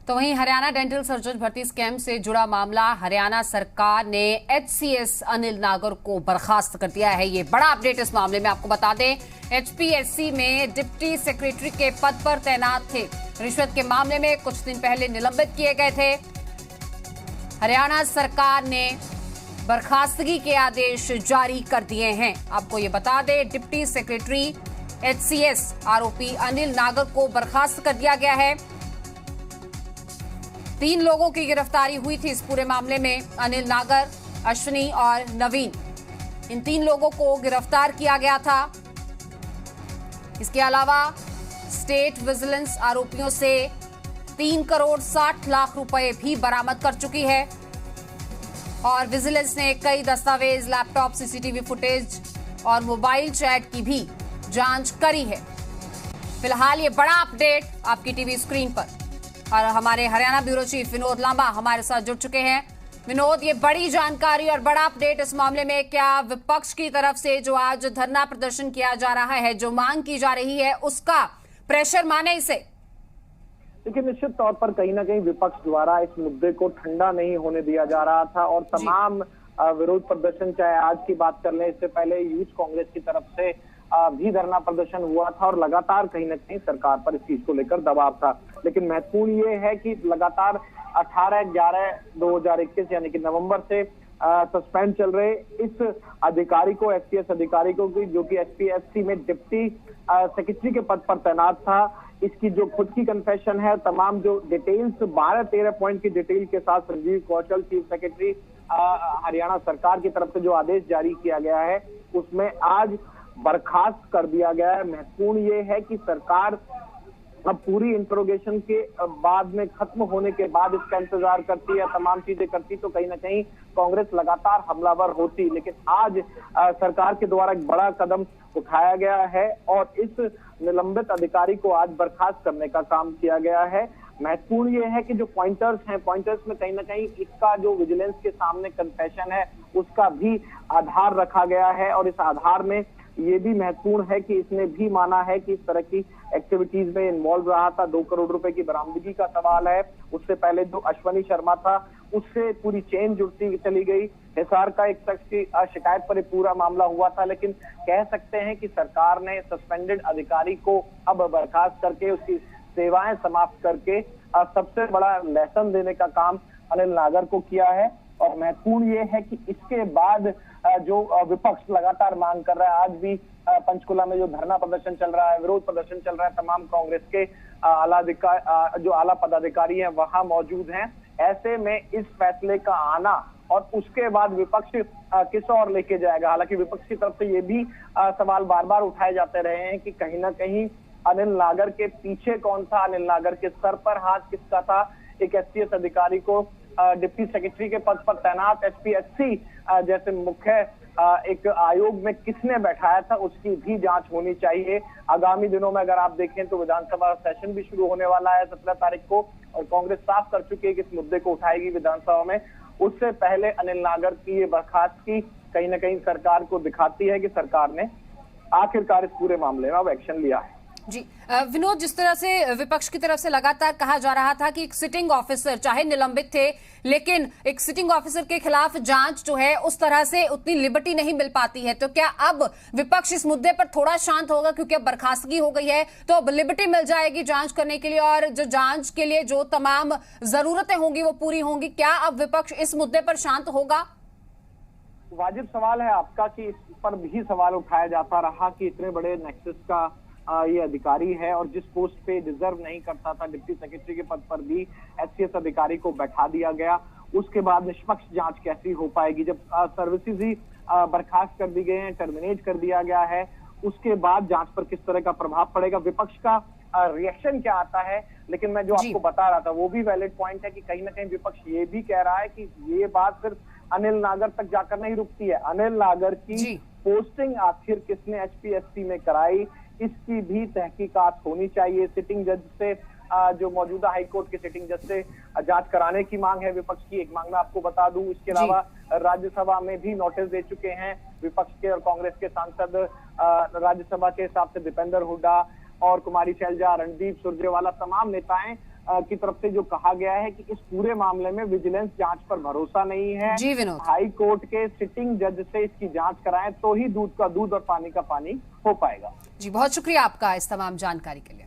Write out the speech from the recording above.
तो वहीं Haryana dental surgeon भर्ती स्कैम से जुड़ा मामला, हरियाणा सरकार ने एचसीएस अनिल नागर को बर्खास्त कर दिया है। ये बड़ा अपडेट इस मामले में आपको बता दें, एचपीएससी में डिप्टी सेक्रेटरी के पद पर तैनात थे। रिश्वत के मामले में कुछ दिन पहले निलंबित किए गए थे। हरियाणा सरकार ने बर्खास्तगी के आदेश जारी कर दिए हैं। आपको ये बता दें, डिप्टी सेक्रेटरी एचसीएस आरोपी अनिल नागर को बर्खास्त कर दिया गया है। 3 लोगों की गिरफ्तारी हुई थी इस पूरे मामले में। अनिल नागर, अश्विनी और नवीन, इन 3 लोगों को गिरफ्तार किया गया था। इसके अलावा स्टेट विजिलेंस आरोपियों से 3 करोड़ 60 लाख रुपए भी बरामद कर चुकी है और विजिलेंस ने कई दस्तावेज, लैपटॉप, सीसीटीवी फुटेज और मोबाइल चैट की भी जांच करी है। फिलहाल ये बड़ा अपडेट आपकी टीवी स्क्रीन पर, और हमारे हरियाणा ब्यूरो चीफ विनोद लांबा हमारे साथ जुड़ चुके हैं। विनोद, ये बड़ी जानकारी और बड़ा अपडेट इस मामले में, क्या विपक्ष की तरफ से जो आज धरना प्रदर्शन किया जा रहा है, जो मांग की जा रही है, उसका प्रेशर माने इसे? देखिए, निश्चित तौर पर कहीं ना कहीं विपक्ष द्वारा इस मुद्दे को ठंडा नहीं होने दिया जा रहा था और तमाम विरोध प्रदर्शन, चाहे आज की बात कर लें, इससे पहले यूथ कांग्रेस की तरफ से भी धरना प्रदर्शन हुआ था और लगातार कहीं ना कहीं सरकार पर इस चीज को लेकर दबाव था। लेकिन महत्वपूर्ण ये है कि लगातार 18/11/2021 यानी कि नवंबर से सस्पेंड चल रहे इस अधिकारी को, एचसीएस अधिकारी को, जो कि एचपीएससी में डिप्टी सेक्रेटरी के पद पर तैनात था, इसकी जो खुद की कन्फेशन है, तमाम जो डिटेल्स 12-13 पॉइंट की डिटेल के साथ संजीव कौशल, चीफ सेक्रेटरी हरियाणा सरकार की तरफ से जो आदेश जारी किया गया है, उसमें आज बर्खास्त कर दिया गया है। महत्वपूर्ण ये है कि सरकार अब पूरी इंट्रोगेशन के बाद में, खत्म होने के बाद इसका इंतजार करती है, तमाम चीजें करती, तो कहीं ना कहीं कांग्रेस लगातार हमलावर होती। लेकिन आज सरकार के द्वारा एक बड़ा कदम उठाया गया है और इस निलंबित अधिकारी को आज बर्खास्त करने का काम किया गया है। महत्वपूर्ण ये है कि जो पॉइंटर्स हैं, पॉइंटर्स में कहीं ना कहीं इसका जो विजिलेंस के सामने कन्फेशन है, उसका भी आधार रखा गया है और इस आधार में ये भी महत्वपूर्ण है कि इसने भी माना है कि इस तरह की एक्टिविटीज में इन्वॉल्व रहा था। 2 करोड़ रुपए की बरामदगी का सवाल है। उससे पहले जो अश्विनी शर्मा था, उससे पूरी चेन जुड़ती चली गई। हिसार का एक शख्स की शिकायत पर पूरा मामला हुआ था। लेकिन कह सकते हैं कि सरकार ने सस्पेंडेड अधिकारी को अब बर्खास्त करके उसकी सेवाएं समाप्त करके सबसे बड़ा लेसन देने का काम अनिल नागर को किया है। और महत्वपूर्ण ये है कि इसके बाद जो विपक्ष लगातार मांग कर रहा है, आज भी पंचकुला में जो धरना प्रदर्शन चल रहा है, विरोध प्रदर्शन चल रहा है, तमाम कांग्रेस के जो आला पदाधिकारी हैं वहां मौजूद हैं। ऐसे में इस फैसले का आना और उसके बाद विपक्ष किस ओर लेके जाएगा। हालांकि विपक्ष की तरफ से ये भी सवाल बार बार उठाए जाते रहे हैं कि कहीं ना कहीं अनिल नागर के पीछे कौन था, अनिल नागर के सर पर हाथ किसका था। एक एचसीएस अधिकारी को डिप्टी सेक्रेटरी के पद पर तैनात एचपीएससी जैसे मुख्य एक आयोग में किसने बैठाया था, उसकी भी जांच होनी चाहिए। आगामी दिनों में अगर आप देखें तो विधानसभा सेशन भी शुरू होने वाला है 17 तारीख को और कांग्रेस साफ कर चुकी है कि इस मुद्दे को उठाएगी विधानसभा में। उससे पहले अनिल नागर की ये बर्खास्तगी कहीं ना कहीं सरकार को दिखाती है कि सरकार ने आखिरकार इस पूरे मामले में अब एक्शन लिया है। जी विनोद, जिस तरह से विपक्ष की तरफ से लगातार कहा जा रहा था कि एक सिटिंग ऑफिसर, चाहे निलंबित थे, लेकिन एक सिटिंग ऑफिसर के खिलाफ जांच जो है उस तरह से उतनी लिबर्टी नहीं मिल पाती है, तो क्या अब विपक्ष इस मुद्दे पर थोड़ा शांत होगा क्योंकि अब बर्खास्तगी हो गई है तो अब लिबर्टी मिल जाएगी जांच करने के लिए और जो जांच के लिए जो तमाम जरूरतें होंगी वो पूरी होंगी? क्या अब विपक्ष इस मुद्दे पर शांत होगा? वाजिब सवाल है आपका कि इस पर भी सवाल उठाया जाता रहा कि इतने बड़े नेक्सस का ये अधिकारी है और जिस पोस्ट पे डिजर्व नहीं करता था, डिप्टी सेक्रेटरी के पद पर भी एचसीएस अधिकारी को बैठा दिया गया। उसके बाद निष्पक्ष जांच कैसी हो पाएगी जब सर्विसेज ही बर्खास्त कर दी गए हैं, टर्मिनेट कर दिया गया है, उसके बाद जांच पर किस तरह का प्रभाव पड़ेगा, विपक्ष का रिएक्शन क्या आता है। लेकिन मैं जो आपको बता रहा था वो भी वैलिड पॉइंट है कि कहीं ना कहीं विपक्ष ये भी कह रहा है कि ये बात सिर्फ अनिल नागर तक जाकर नहीं रुकती है। अनिल नागर की पोस्टिंग आखिर किसने एचपीएससी में कराई, इसकी भी तहकीकात होनी चाहिए। सिटिंग जज से जो मौजूदा हाईकोर्ट के सिटिंग जज से जांच कराने की मांग है विपक्ष की। एक मांग मैं आपको बता दूं, इसके अलावा राज्यसभा में भी नोटिस दे चुके हैं विपक्ष के और कांग्रेस के सांसद। राज्यसभा के हिसाब से दीपेंद्र हुड्डा और कुमारी शैलजा, रणदीप सुरजेवाला, तमाम नेताएं की तरफ से जो कहा गया है कि इस पूरे मामले में विजिलेंस जांच पर भरोसा नहीं है। जी विनोद, हाई कोर्ट के सिटिंग जज से इसकी जांच कराएं तो ही दूध का दूध और पानी का पानी हो पाएगा। जी बहुत शुक्रिया आपका इस तमाम जानकारी के लिए।